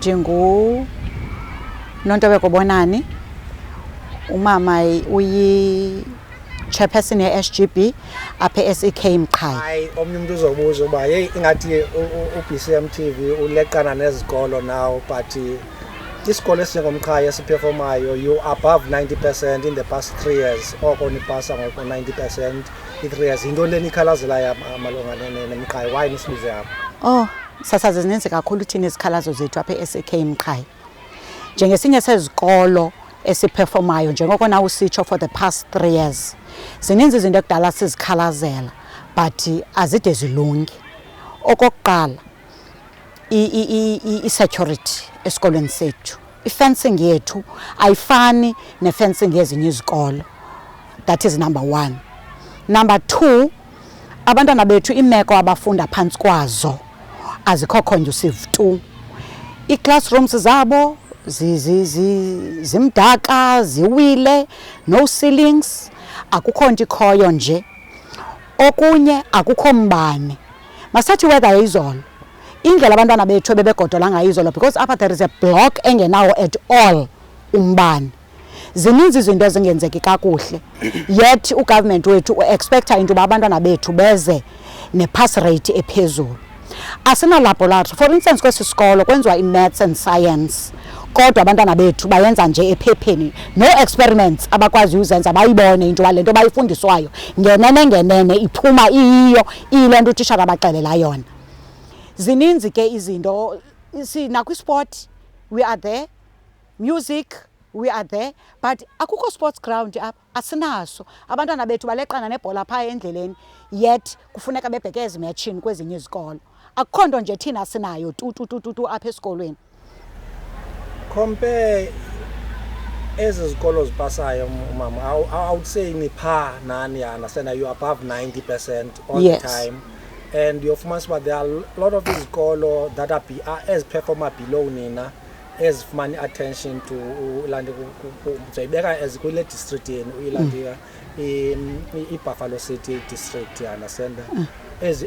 Ndingu Nontobeko Bonani, umama chairperson ye-SGB apha e-SEK Mqhayi. Hayi omnye umuntu uzobuza uba hey ingathi u-BCM TV uleqana nezikolo now but isikolo esinjengomqhayi esiperformayo you above 90% in the past 3 years oko nipasa ngoko 90% i-3 years into leni ikhalazela malunga nemqhayi why nisibize apha? Oh, sasaze zininzi kakhulu thina izikhalazo zethu apha e-SEK Mqhayi. Njengesinye sezikolo esiperformayo njengoko na usitsho for the past 3 years. Zininzi izinto ekudala sizikhalazela but azide zilungi. Okokuqala i-security esikolweni sethu. I-fencing yethu ayifani ne-fencing yezinye izikolo. That is number 1. Number 2, abantwana bethu imeko abafunda phantsi kwazo azikho conducive tu. I-classrooms zabo zimdaka, ziwile, no ceilings, akukho nto ikhoyo nje. Okunye akukho mbane. Masathi weather izolo. Indlela abantwana bethu bebegodola ngayo izolo because apha there is a block engenawo at all umbane. Zininzi izinto ezingenzeki kakuhle. Yet ugovernment wethu uexpecta into uba abantwana bethu beze ne-pass rate ephezulu. Asina laboratory. For instance, kwesi sikolo kwenziwa i-maths and science. Kodwa abantwana bethu bayenza nje ephepheni. No experiments abakwazi uzenza bayibone into wale nto bayifundiswayo. Ngenene iphuma iyiyo ile nto utishara baxelela yona. Zininzi ke izinto nakwi-sport we are there, music we are there, but akukho sports ground apha asinaso. Abantwana bethu baleqana nebhola phaa endleleni yet kufuneka bebheke ezimetshini kwezinye izikolo. Akukho nto nje thina sinayo tu apha esikolweni. Compare ezi zikolo zipasayo mama, I would say ni phaa nani understand you above 90% all Yes. the time. And you'll find that there are a lot of these schools that are as performer below nina, as money attention to as Kwile district in Buffalo City district, you understand? As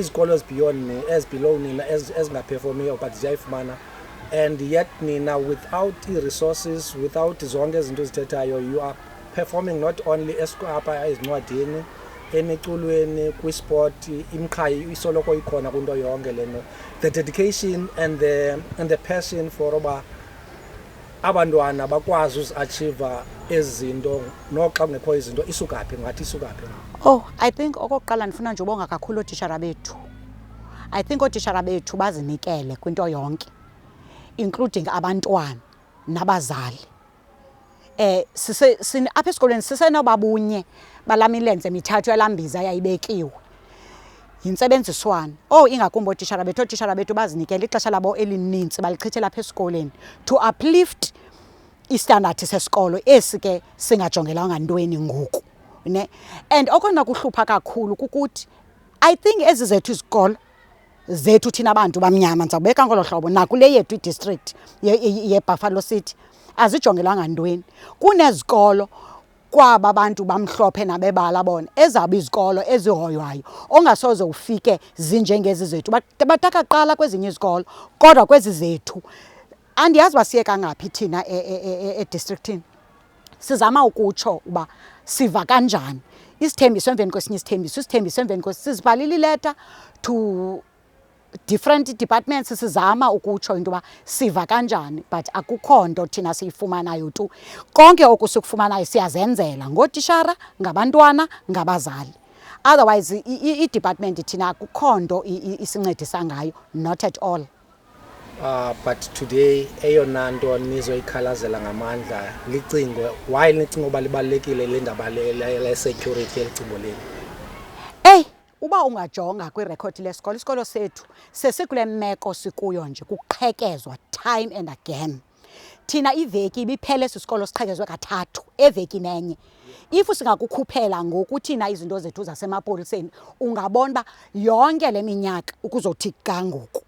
scholars beyond me, as below nina, as not performing but jive manner. And yet nina without the resources, without zonke izinto ezithethayo, you are performing not only as ezincwadini emiculweni kwi-sport imqhayi isoloko ikhona kunto yonke leno. The dedication and the passion for oba abantwana bakwazi uziachieve ezinto noxa kungekho izinto isukaphi ngathi isukaphi. Oh, I think okokuqala ndifuna nje ubonga kakhulu ootishara bethu. I think ootishara bethu bazinikele kwinto yonke including abantwana nabazali. Apha esikolweni sisenobabunye balamilenze mithathu yalambiza yayibekiwe. Yintsebenziswano. Oh, ingakumbi ootishara bethu bazinikele ixesha labo elininzi balichithela apha esikolweni to uplift istandard sesikolo esi ke singajongelanga ntweni ngoku. Ne? And okona kuhlupha kakhulu kukuthi I think ezi zethu izikolo zethu thina abantu bamnyama ndizawubeka ngolo hlobo nakule yethu i-district ye-Buffalo City azijongelanga ntweni. Kunezikolo kwaba abantu bamhlophe nabebala bona ezabo izikolo ezihoywayo ongasoze ufike zinjengezi zethu bataka qala kwezinye izikolo kodwa kwezi zethu andiyazi basiyeka ngaphi thina e-districtini. Sizama ukutsho uba siva kanjani isithembiso emveni kwesinye isithembiso emveni kwesinye sizibhalile ileta to different departments sizama ukutsho into ba siva kanjani but akukho nto thina siyifumanayo tu. Konke okusukufumanayo siyazenzela ngotishara ngabantwana ngabazali. Otherwise i-department thina akukho nto isincedisa ngayo, not at all. But today eyona nto nizoyikhalazela ngamandla licingo why nicinga uba libalulekile le ndaba le-security elicingo leli? Uba ungajonga kwirekhod lesikolo, isikolo sethu sesikule meko sikuyo nje kuqhekezwa time and again. Thina iveki ibiphele sisikolo siqhekezwe kathathu eveki nenye. If singakukhuphela ngoku thina izinto zethu zasemapoliseni ungabona ba yonke le minyaka ukuzothi kangoku.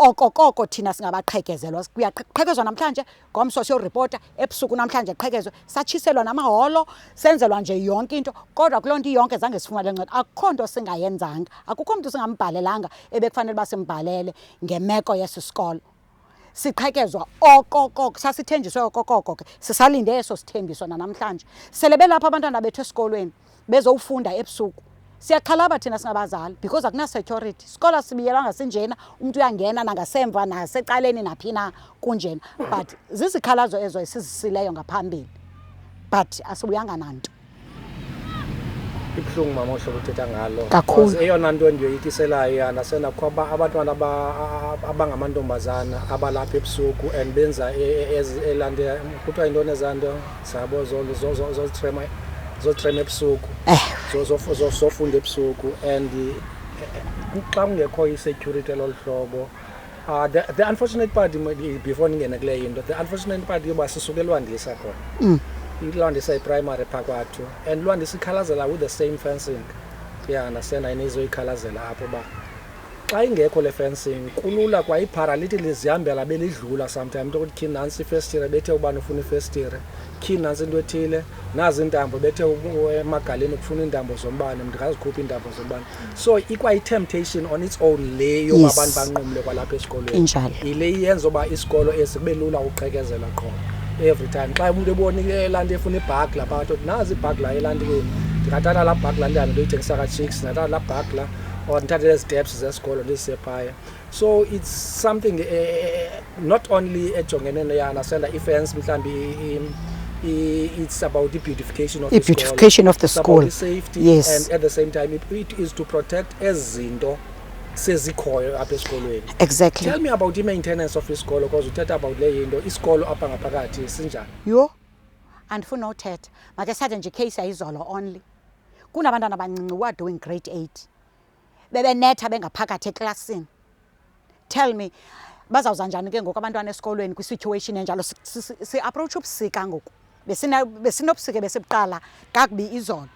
Okokoko thina singabaqhekezelwa kuyaqhekezwa namhlanje ngomso siyoripota ebusuku namhlanje qhekezwe satshiselwa namaholo senzelwa nje yonke into kodwa kuloo nto yonke zange sifumane nceda. Akukho nto singayenzanga, akukho mntu singambhalelanga ebekufanele basimbhalele ngemeko yesi sikolo. siqhekezwa okokoko, sasithenjiswe okokoko ke sisalinde eso sithembiso namhlanje. Sele belapha abantwana bethu esikolweni bezowufunda ebusuku. Siyaxhalaba thina singabazali because akuna security. Isikolo sibiyelwa ngasinjena, umuntu uyangena nangasemva nasecaleni naphina kunjena. But zizikhalazo ezo esizisileyo ngaphambili. But asibuyanga nanto. Ibuhlungu mama ohlobo uthetha ngalo. Kakhulu. Eyona nto endiyoyikiselayo nasena kuba abantwana abangamantombazana abalapha ebusuku and benza elande kuthiwa intoni ezanto zabo zotrema ebusuku. Zofunda ebusuku and xa kungekho i-security lolu hlobo. The unfortunate part before ndingene kule into, the unfortunate part yoba sisuke Lwandisa khona. Lwandisa i-primary phakathi and Lwandisa ikhalazela with the same fencing. Understand ayinizoyikhalazela apho ba xa ingekho le fencing kulula kwa i-paralytic zihambela belidlula sometimes into ukuthi kini nansi first year bethe ubani ufuna first year kini nansi into ethile nazi intambo bethe emagaleni ukufuna intambo zombane ndikazikhupha intambo zombane. So ikwa i-temptation on its own le yoba abantu banqumle kwalapha esikolweni. Ile iyenza oba isikolo esikube lula uqhekezela qho every time xa umuntu ebonile elanto efuna ibhagla phakathi nazi ibhagla elantini ndingathatha la bhagla ndihambe ndoyithengisa ka-chicks ndathatha la bhagla or ndithathe ezi steps zesikolo ndizisephaya. So it's something not only ejongene nasenda ifence mhlawumbi it's about the beautification of the school. Beautification of the school. It's about the safety. Yes. And at the same time it is to protect ezinto sezikhoyo apha esikolweni. Exactly. Tell me about the maintenance of isikolo because uthetha about le yinto isikolo apha ngaphakathi sinjani. Yo andifuna uthetha make sathe nje case ayizolo only kunabantwana abancinci who are doing grade 8 bebenetha bengaphakathi eklasini. Tell me bazawuza njani ke ngoku abantwana esikolweni kwi-situation enjalo si-approach ubusika ngoku besinobusika besibuqala kakubi izolo.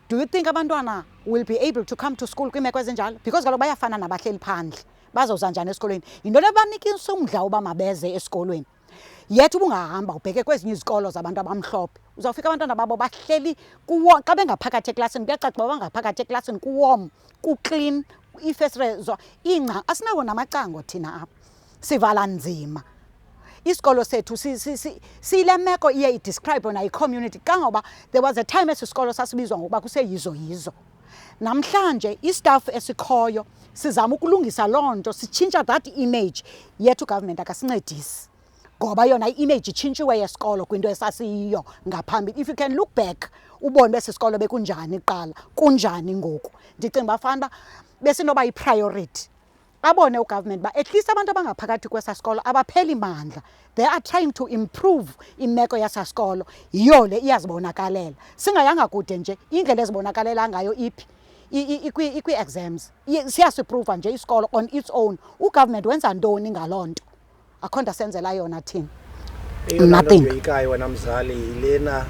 Do you think abantwana will be able to come to school kwimeko ezinjalo? Because kaloku bayafana nabahleli phandle bazawuza njani esikolweni. Yinto lebanikisa umdla uba mabeze esikolweni. Yet ubungahamba ubheke kwezinye izikolo zabantu abamhlophe uzawufika abantwana babo bahleli kuwo xa bengaphakathi eklasini kuyacaca uba bangaphakathi eklasini kuwarm kuclean ifesrezo ingca asinawo namacango thina apha sivala nzima. Isikolo sethu sile meko iye idescribe na i-community kangoba there was a time esisikolo sasibizwa ngokuba kuseyizo. Namhlanje istaff esikhoyo sizama ukulungisa loo nto sitshintsha that image yethu government akasincedisi. Ngoba yona i-image itshintshiwe yesikolo kwinto esasiyiyo ngaphambili. If you can look back ubone bese sikolo bekunjani kuqala kunjani ngoku. Ndicinga bafana besinoba i-priority. Abone ugovernment ba at least abantu abangaphakathi kwesasikolo abapheli mandla. They are trying to improve imeko yasasikolo. Yiyo le iyazibonakalela. Singayanga kude nje indlela ezibonakalela ngayo iphi ikwi-exams. Siyasiprova nje isikolo on its own. Ugovernment wenza ntoni ngalonto? Akhonda senzela yona thina. Nothing. Wena mzali yilena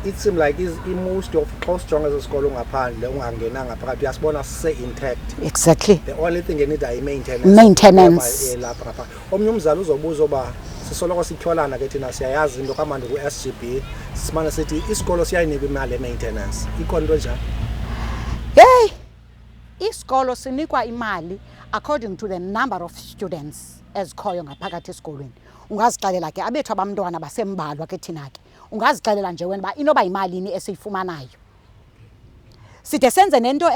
it seems like is most of close strong as isikolo ngaphandle ungangena ngaphakathi uyasibona intact. Exactly. The only thing you need is maintenance. Lapha omnye umzali uzobuza oba sisoloko sityholana ke thina siyayazi into kamandi ku-SGB simane sithi isikolo siyayinika imali ye-maintenance ikho nto njani? Hey, isikolo sinikwa imali according to the number of students ezikhoyo ngaphakathi esikolweni. Ungazixelela ke abethu abantwana basembalwa ke thina ke ungazixelela nje wena ba inoba imalini esiyifumanayo. Side senze nento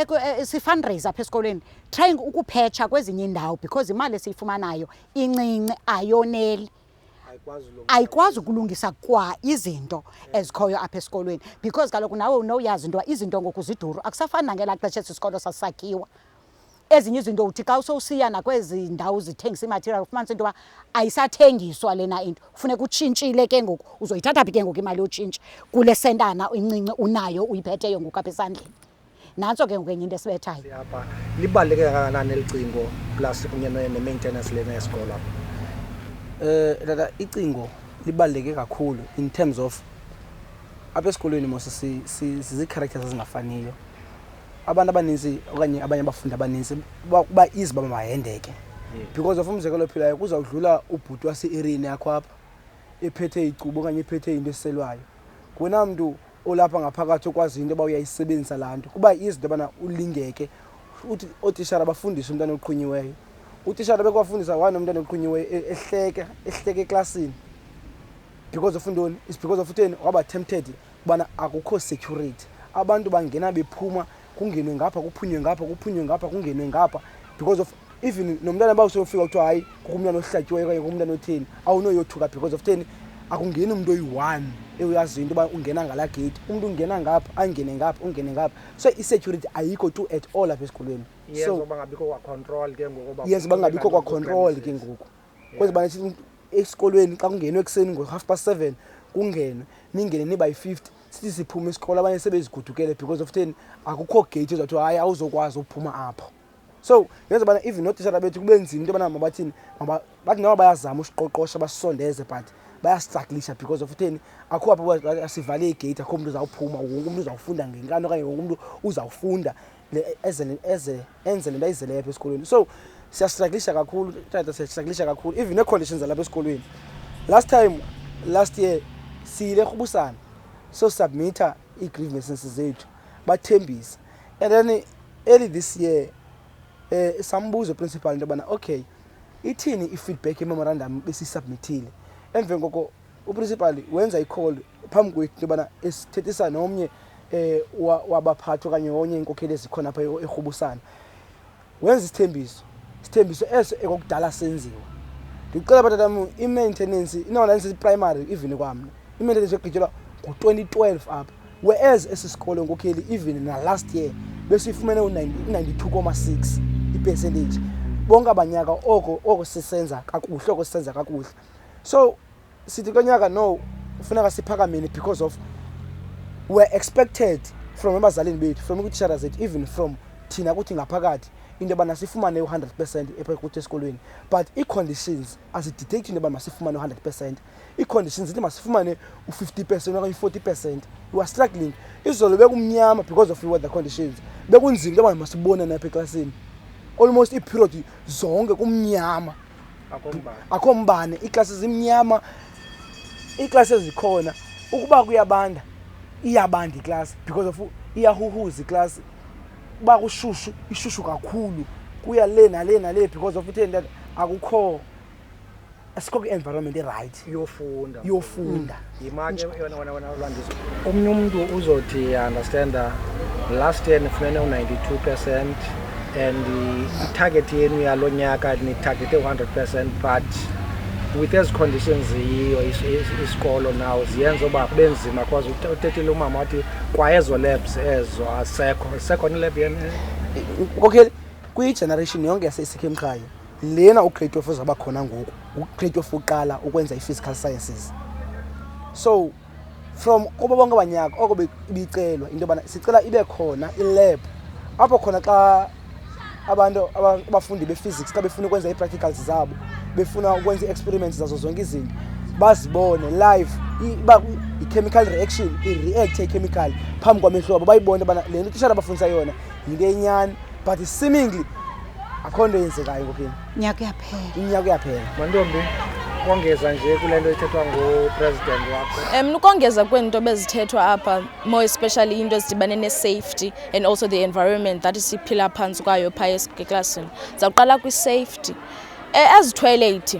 si-fundraiser apha esikolweni trying ukuphetsha kwezinye indawo because imali esiyifumanayo incinci ayoneli. Ayikwazi ukulungisa kwa izinto ezikhoyo apha esikolweni because kaloku nawe unoyazi into izinto ngoku ziduru akusafani nangelaa xesha isikolo sasakhiwa. Ezinye izinto uthi xa usowusiya nakwezi ndawo zithengisa imaterial ufumanisa into yoba ayisathengiswa lena into kufuneka utshintshile ke ngoku uzoyithatha phi ke ngoku imali yotshintsha kule sentana incinci unayo uyiphetheyo ngoku apha esandleni. Nantso ke ngoku enye into esibethayo. Apha libaluleke kangakanani elicingo plus kunye ne-maintenance lena yesikolo apha? Dada icingo libaluleke kakhulu in terms of apha esikolweni mos sizi-characters ezingafaniyo. Abantu abaninzi okanye abanye abafundi abaninzi kuba easy baba mahendeke because of umzekelo ophilayo kuzawudlula ubhuti wase-erini yakho apha ephethe icubo okanye ephethe into eselwayo. Wena mntu olapha ngaphakathi okwazi into yoba uyayisebenzisa laa nto kuba easy into yobana ulingeke uthi ootishara bafundise umntwana oqhunyiweyo utishara bekwafundisa wanomntana oqhunyiwe ehleke eklasini because of ntoni is because of utheni waba tempted ubana akukho security abantu bangena bephuma kungenwe ngapha kuphunywe ngapha kuphunywe ngapha kungenwe ngapha because of even nomntana bawusofika kuthiwa hayi kukumntana ohlatyiweyo okanye kukumntana otheni awunoyothuka because of theni akungeni umuntu oyi-1 eyaziyo into yoba ungena ngala gate umuntu ungena ngapha angene ngapha ungene ngapha so i-security ayikho tu at all apha esikolweni so bangabikho kwa-control ke ngoku yes bangabikho kwa-control ke ngoku kwenza ubana esikolweni xa kungenwe ekuseni ngo-7:30 kungenwe ningene nibayi-50 sithi siphume isikolo abanye sebezigudukele because of theni akukho gate ezathiwa hayi awuzokwazi ukuphuma apho so yenza ubana even nootishara bethu kube nzima into yobana mabathini bathi noma bayazama usiqoqosha basisondeze but bayastruglisha because of utheni akho apho asivale igate akho umuntu uzawuphuma wonke umuntu uzawufunda ngenkani okanye wonke umuntu uzawufunda enze lento ayizeleyo apha esikolweni so siyastruglisha kakhulu siyastruglisha kakhulu even nee-conditions zalapha esikolweni last year siyile eRhubusana so submita ii-grievances zethu bathembisa and then early this year sambuza principal into yobana okay ithini i-feedback ye-memorandum besiyisubmithile emveni koko uprincipal wenza i-call phambi kwethu into yobana esithethisa nomnye wabaphathi okanye onye inkokheli ezikhona apha eRhubusana wenza isithembiso eso ekokudala senziwa ndicela batatam i-maintenance inoonanisi primary even kwamna i-maintenance yogqityelwa ngo-2012 apha whereas esi sikolo inkokheli even na-last year besiyifumene u-92.6 i-percentage bonke abanyaka oko sisenza kakuhle so sithi konyaka no ufuneka siphakameni because of we're expected from abazalini bethu from utishara zethu even from thina kuthi ngaphakathi into yobana sifumane u-100% epha esikolweni but ii-conditions azidictate into yoba masifumane u-100%. Ii-conditions zithi masifumane u-50% okanye u-40%. We are struggling izolo bekumnyama because of weather conditions bekunzima into yoba masibone napha eklasini almost iperiod zonke kumnyama akho mbane iiklasi zimnyama iiklasi ezikhona ukuba kuyabanda iyabanda iklasi because of iyahuhuza iklasi uba kushushu ishushu kakhulu kuya le nale because of utheni that akukho asikho environment right yofunda yimake yona Lwandiso omnye umuntu uzothi understand last year nifumene u-92% and i-target yenu yalo nyaka ni-targete 100% but with these conditions yiyo isikolo now ziyenza uba kube nzima because uthethile umama wathi kwaezo labs ezo asekho ni-lab yena okay kwi-generation yonke yaseSikhemkhaya lena ugrade of uzaba khona ngoku ugrade of uqala ukwenza i-physical sciences so from kubo bonke abanyaka oko ibicelwa into yobana sicela ibe khona i-lab apho khona xa abantu abafundi be-physics xa befuna ukwenza ii-practicals zabo befuna ukwenza ii-experiments zazo zonke izinto bazibone live i-chemical reaction i-react i-chemical phambi kwamehlo abo bayibone ubana le nto utishara abafundisa yona yinto enyani but seemingly akho nto yenzekayo ngophini inyaka uyaphela mantombi kongeza nje kule nto ithethwa ngupresident wakho ukongeza kwento bezithethwa apha more especially into ezidibane ne-safety and also the environment that siphila phantsi kwayo phaa eklasini zawuqala kwi-safety ezitoilet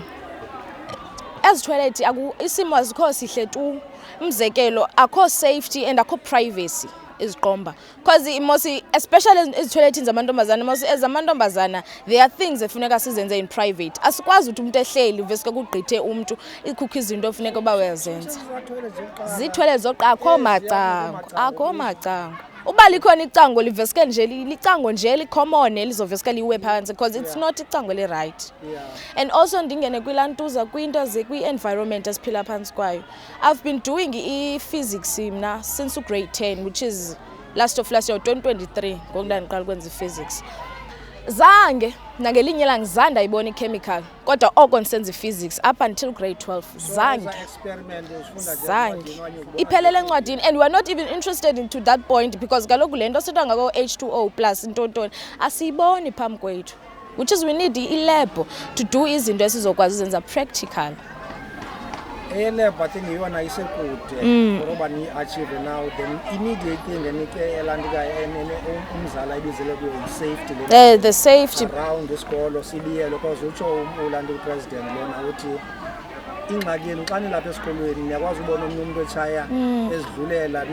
isimo azikho sihle tu umzekelo akho safety and akho privacy iziqomba because mosi especially ezitoiletini zamantombazana mosi ezamantombazana there are things efuneka sizenze in private asikwazi ukuthi umuntu ehleli veske kugqithe umuntu ikhukho izinto efuneka uba uyazenza zitoilet zoqa akho macango uba likhona icango liveske nje licango nje licommon elizoveske liwe phansi because it's not icango le-right and also ndingene kwilantuza kwinto kwi-environment esiphila phantsi kwayo. I've been doing i-physics mna since grade 10 which is last year 2023 ngoku ndandiqala ukwenza i-physics zange nangelinye ilanga zanda ibona i-chemical kodwa oko ndisenza i-physics up until grade 12 zange iphelele encwadini and we are not even interested into that point because kaloku le nto sithiwa ngako H2O plus intontoni asiyiboni phambi kwethu which is we need i-lab to do izinto esizokwazi uzenza practical. eyelab I think yiyona isekude ngoba ni-achieve now then immediate thing enike elandikayo umzali ayibizele kuyo yi-safety The safety. around isikolo sibiyele because utsho ulandi upresident lona uthi ingxaki yenu xa nilapha esikolweni niyakwazi ubona omnye umuntu etshaya ezidlulela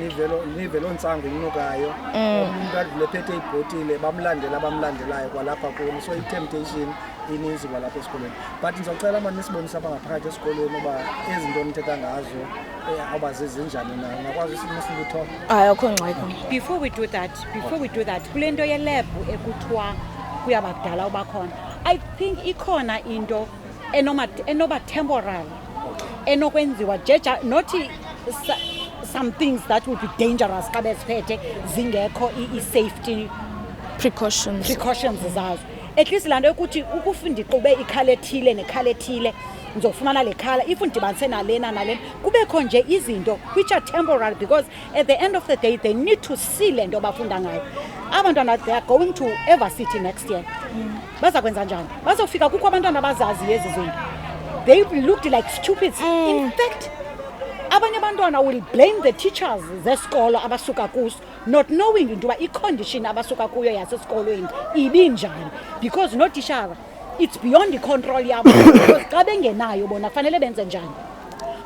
nive loo ntsango inyukayo umuntu adlule phethe ibhotile bamlandelayo kwalapha kuni so i-temptation ininzi kwalapha esikolweni but ndizocela mani nisibonise apha ngaphakathi esikolweni uba ezi nto nithetha ngazo awuba zizinjani na ngakwazi nisilutho Hayi akho ngxaki. Before we do that kule nto yelab ekuthiwa kuyabadala uba khona I think ikhona into enoba temporary enokwenziwa not some things that would be dangerous xa beziphethe zingekho i-safety Precautions. zazo at least laa nto yokuthi ukufunda iqube ikhala ethile nekhala ethile ndizofumana le khala if ndidibanise nalena kubekho nje izinto which are temporary because at the end of the day they need to see le nto bafunda ngayo abantwana they are going to ever city next year baza kwenza njani bazofika kukho abantwana abazazi ezi zinto they looked like stupids in fact abanye abantwana will blame the teachers zesikolo abasuka kuso not knowing into uba i-condition abasuka kuyo yasesikolweni ibinjani because notishara it's beyond i-control yabo because xa bengenayo bona kufanele benze njani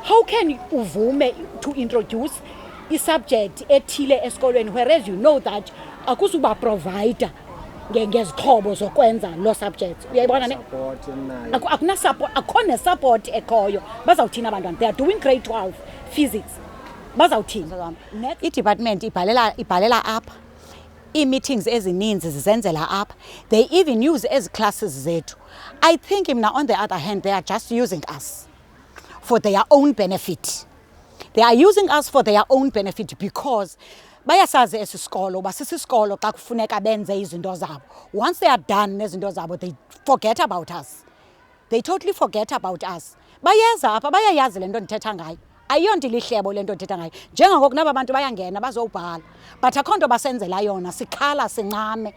how can uvume to introduce i-subject ethile esikolweni whereas you know that akuzuba provider ngezixhobo zokwenza lo subject uyayibona ne akho ne-support ekhoyo bazawuthini abantwana they are doing grade 12 physics bazawuthini i-department ibhalela apha ii-meetings ezininzi zizenzela apha they even use ezi classes zethu I think mna on the other hand they are just using us for their own benefit they are using us for their own benefit because bayasazi esi sikolo uba sisisikolo xa kufuneka benze izinto zabo once they are done nezinto zabo they forget about us they totally forget about us bayeza apha bayayazi le nto ndithetha ngayo ayiyonto ilihlebo le nto ndithetha ngayo njengangoku naba bantu bayangena bazowubhala but akho nto basenzela yona sikhala sincame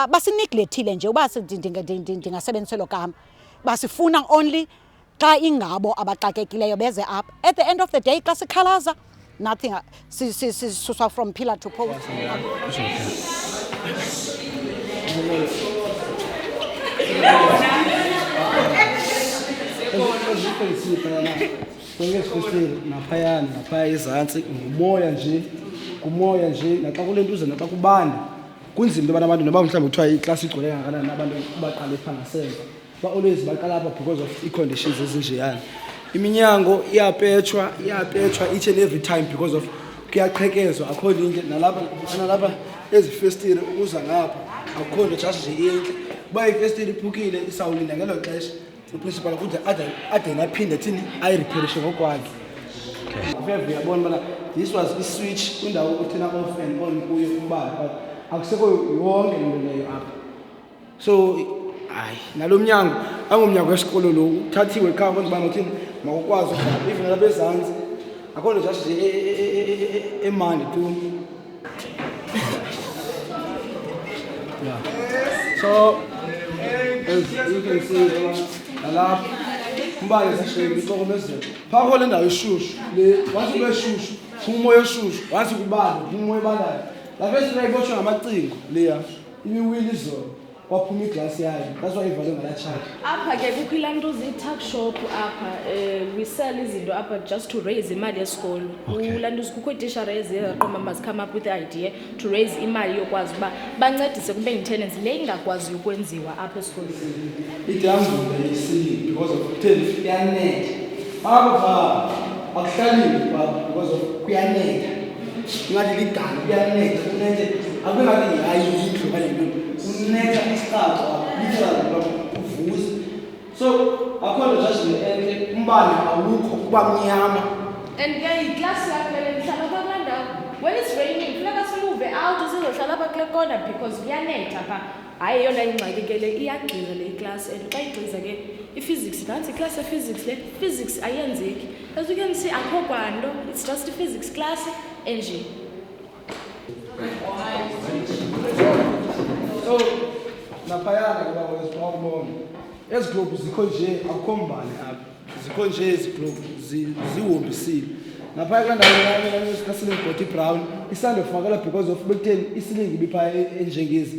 basiniglethile nje uba ndingasebenziselo gama basifuna only xa ingabo abaxakekileyo beze apha at the end of the day xa sikhalaza nothing sisuswa from pillar to post naphaya ezantsi ngumoya nje naxa kule ntuza naxa kubanda kunzima into abantu noba mhlawumbi kuthiwa iklasi igcwele kangakanani abantu baqale phaa ngasemva ba-always baqala apha because of ii-conditions ezinjeyana iminyango iyapetshwa each and every time because of kuyaqhekezwa akho nto nalapha ezifestile ukuza ngapha akho nto just nje intle uba ifestile iphukile isawulinda ngelo xesha uprincipal ukuthi ade naphinde thini ayiripherishe ngokwakhe veve uyabona ubana this was i-switch kwindawo uthina off and on kuyo umbala but akusekho yonke into leyo apha so hayi nalo mnyango angumnyango wesikolo lo uthathiwe ekhaya kwenza uba ngothini makukwazi ukudlala even nalapha ezantsi akho nto just emandi tu yeah so as you can see nalapha umbane sishebe ixokomezelo phaa kho le ndawo ishushu le once ube shushu umoya oshushu once kubanda umoya ebandayo lapha esirayibotshwe ngamacingo leya imiwili izolo kwaphuma iglasi yayo that's why ivalwe ngalatshaji apha ke kukho ilaa nto zi-tuck shop apha we sell izinto apha just to raise imali yesikolo ulaa nto kukho iitishara eziyaqomba mazikhame up with the idea to raise imali yokwazi uba bancedise kube maintenance le ingakwaziyo ukwenziwa apha esikolweni idambule isilile because of kutheni kuyanetha apha akuhlalile because of kuyanetha ingathi ligana kuyanetha kunethe akube ngathi hayi yindlu okanye unetha isiqaqa literally uvuze so akho nto just entle umbane awukho kuba mnyama and ke iklasi yaphela ndihlala apha kulaa ndawo when it's raining funeka simuve out sizohlala apha kule kona because kuyanetha phaa hayi eyona ingxaki ke le iyagxiza le iklasi and xa igxiza ke i-physics nantsi iklasi ye-physics le physics ayenzeki as you can see akho kwanto it's just i-physics class enje so naphayana kuba wezibona ezi globes zikho nje akukho mbane apha zikho nje iziglobe ziwombisile ngapha kandawo kaSiling Body Brown isando kufakela because of bekutheni isilingi ibipha enjengezi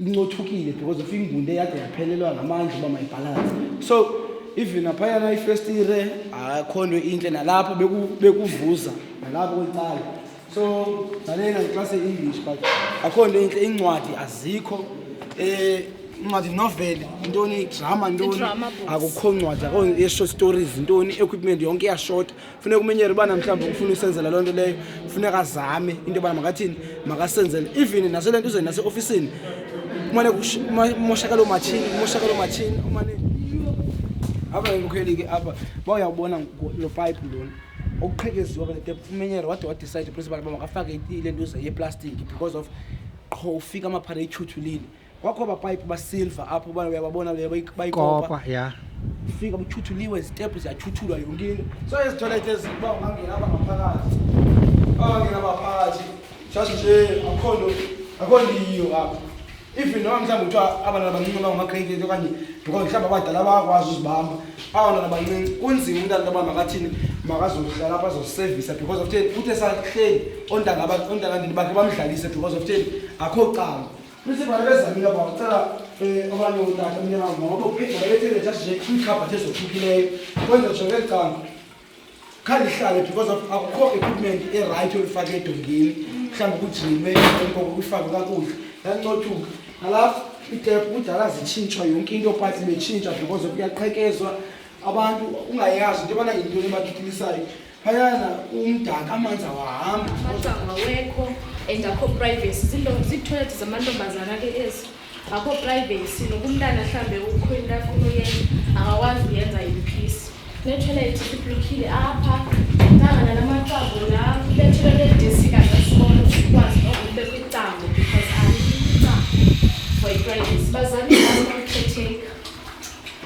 incothukile because of ingunde yakhe yaphelelwa ngamandla uba mayibalance so even aphayana ifirst year akhonwe inhle nalapho bekuvuza nalapho kwecala so nalena iclass eEnglish but akhonwe inhle incwadi azikho incwadi novel intoni drama intoni akukho incwadi akho short stories intoni equipment yonke iya short kufuneka umenyere bana mhlawumbe ufuna usenzela lonto leyo kufuneka azame into bana makathini makasenzele even naselento uzeni nase officeini kumane moshakalo machine umane aba ngokheli ke apha bayabona lo pipe lona okuqhekeziwa bale tap umenyere wade decide principal baba makafake ilento ye plastic because of qho ufika amaphara echuthulile kwakho ba pipe ba silver apho bana uyababona bayikopa yeah ufika buchuthuliwe step ziyachuthulwa yonke into so ezitoilet eziba ungangena apha ngaphakathi ngena ngaphakathi just nje akho apha even noma mhlawumbe uthiwa abantwana abancinci bangamagrade okanye because mhlawumbe abadala bayakwazi uzibamba abantwana abancinci kunzima umntana abama makathini makazohlala lapha azoservice because of 10 uthe sahleli ontanga bakhe bamdlalise because of 10 akho cala bese balezamina bacela abanye utata mina ngoba uphezulu bethele just nje ikhabhathi ezokhukileyo kwenza nje ngecala khali hlale because of akukho equipment right olifake edongeni mhlawumbe kujime inkonko kufake kakuhle yancothuka nalapha itap udala zitshintshwa yonke into parts betshintsha because of kuyaqhekezwa abantu ungayazi into bana into ebathikilisayo phayana umdaka amanzi awahamba awekho and akho privacy zitoilet zamantombazana ke ezi akho privacy nokumntana mhlambe ukho into afuna uyenza akakwazi uyenza in-peace ne-toilet iblokile apha ntangana namaqabo la kubethelwe ledesika zesikolo ukwazi nokube kwicango because for privacy bazali bazokukhetheka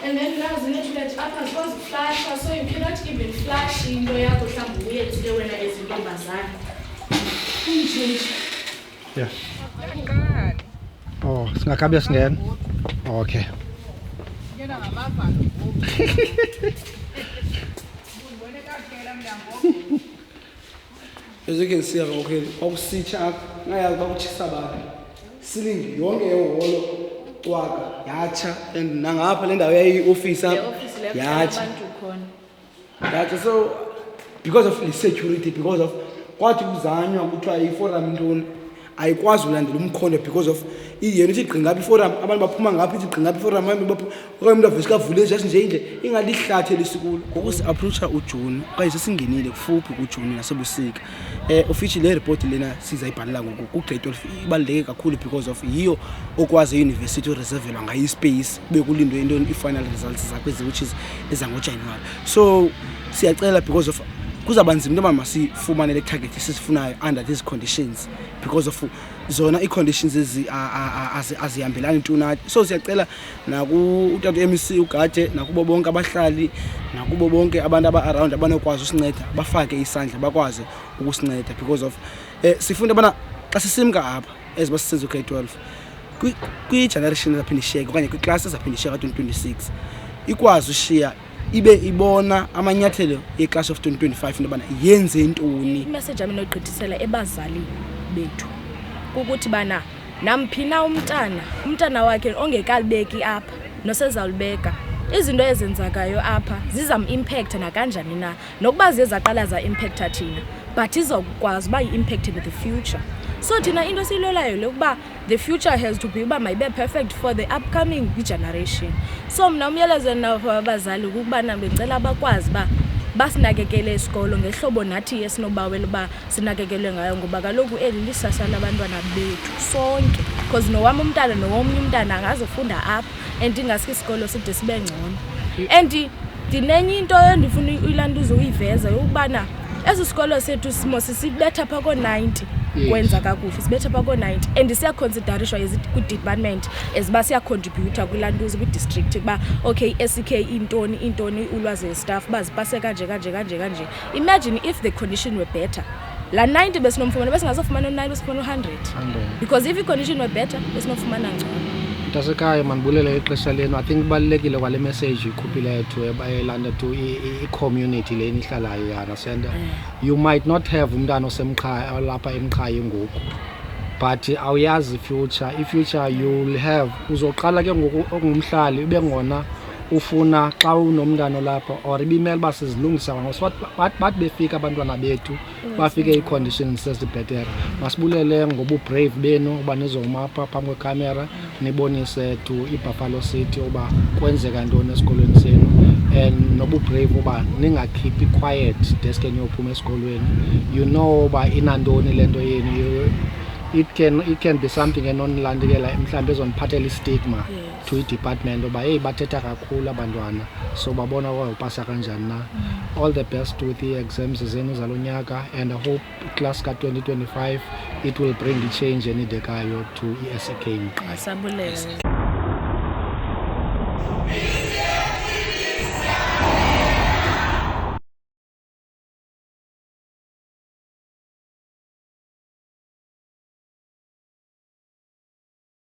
and then nazi ne-toilet apha zikwazi ukuflasha so you cannot even flash into yakho mhlawumbe uyenzile wena ezintombazana yeah oh singakabi singena okay as you can see okay kwakusitsha ngayazi bakuchisa abantu silingi yonke eholo kwaka yacha and nangapha le ndawo yayi-office yacha so because of the security because of kwathi kuzanywa kuthiwa i-forum intoni ayikwazi ulandela umkhondo because of yena ithi igqinga i-forum abantu baphuma ngapha ithi igqinga i-forum okanye umuntu avese kavule just nje indle ingalihlathi lesikulo ngokusi-approacha uJune okanye sesingenile kufuphi kuJune nasebusika officially le report lena sizayibhalela ngoku ku-grade 12 ibaluleke kakhulu because of yiyo okwazi i-university ureservelwa ngayo ispace bekulindwe intoni i-final results zakho which is ezangoJanuary so siyacela because of kuzaba nzima into masifumane le target sisifunayo under these conditions because of zona i-conditions azihambelani ntunathi so siyacela utata MEC ugade nakubo bonke abahlali nakubo bonke abantu aba-around abanokwazi usinceda bafake isandla bakwazi ukusinceda because of sifunda bana xa sisimka apha ezibasisenza u-grade 12 kwi-generation ezaphinde ishiyeke okanye kwi-class ezaphinde ishiyeka ka-2026 ikwazi ushiya ibe ibona amanyathelo ye-class of 2025 into bana yenze intoni imessage yami noyigqithisela ebazali bethu ukuthi bana namphina umntana wakhe ongekalibeki apha nosezalibeka izinto ezenzakayo apha zizam-impact nakanjani na nokuba ziye zaqala za-impacta thina but izokwazi uba yi-impact in the future so thina into siyilwelayo lokuba the future has to be uba mayibe perfect for the upcoming generation so mna umyalezo nabazali ukubana bengicela bakwazi uba basinakekele isikolo ngehlobo nathi esinobawela uba sinakekelwe ngayo ngoba kaloku eli lisasa labantwana bethu sonke because nowam umntana nowomnye umntana angazofunda apha and ingaske isikolo side sibe ngcono and ndinenye into endifuna ilantuzo uyiveza ukubana esi sikolo sethu sisibetha pha ko-90 kwenza kakuhle sibetha pha ko-90 and siyaconsiderishwa kwi-department eziba siyacontributa kwilantuzo kwi-district kuba okay SK intoni ulwazi staff bazipase kanje imagine if the condition were better la 90 besinomfumana besingazofumana 9 besifumana 100 because if the condition were better besinofumana ngcono Mntasekhaya mandibulele ixesha lenu. I think kubalulekile kwale message ikhuphileyo to eLondon to i-community le nihlalayo yanasenda. You might not have umntana osemqhaya lapha emqhaya ngoku, but awuyazi i-future you'll have. Uzoqala ke ngoku ongumhlali ube ngona ufuna xa unomntana lapha or ibimele uba sizilungisa bathi befika abantwana bethu bafike ii-conditions ezibhetere. Masibulele ngobubrave benu uba nizoma apha phambi kwekamera nibonise to iBuffalo City uba kwenzeka ntoni esikolweni senu, and nobubrave uba ningakhiphi quiet deske niyophuma esikolweni. You know uba inantoni le nto yenu. It can be something enonilandikela mhlawumbi ezoniphathela i-stigma to i-department uba hey bathetha kakhulu abantwana so babona wawupasa kanjani na. All the best with the-exams zenu zalo nyaka, and I hope class ka-2025 it will bring the change enidekayo to i-SAK. Sabulela.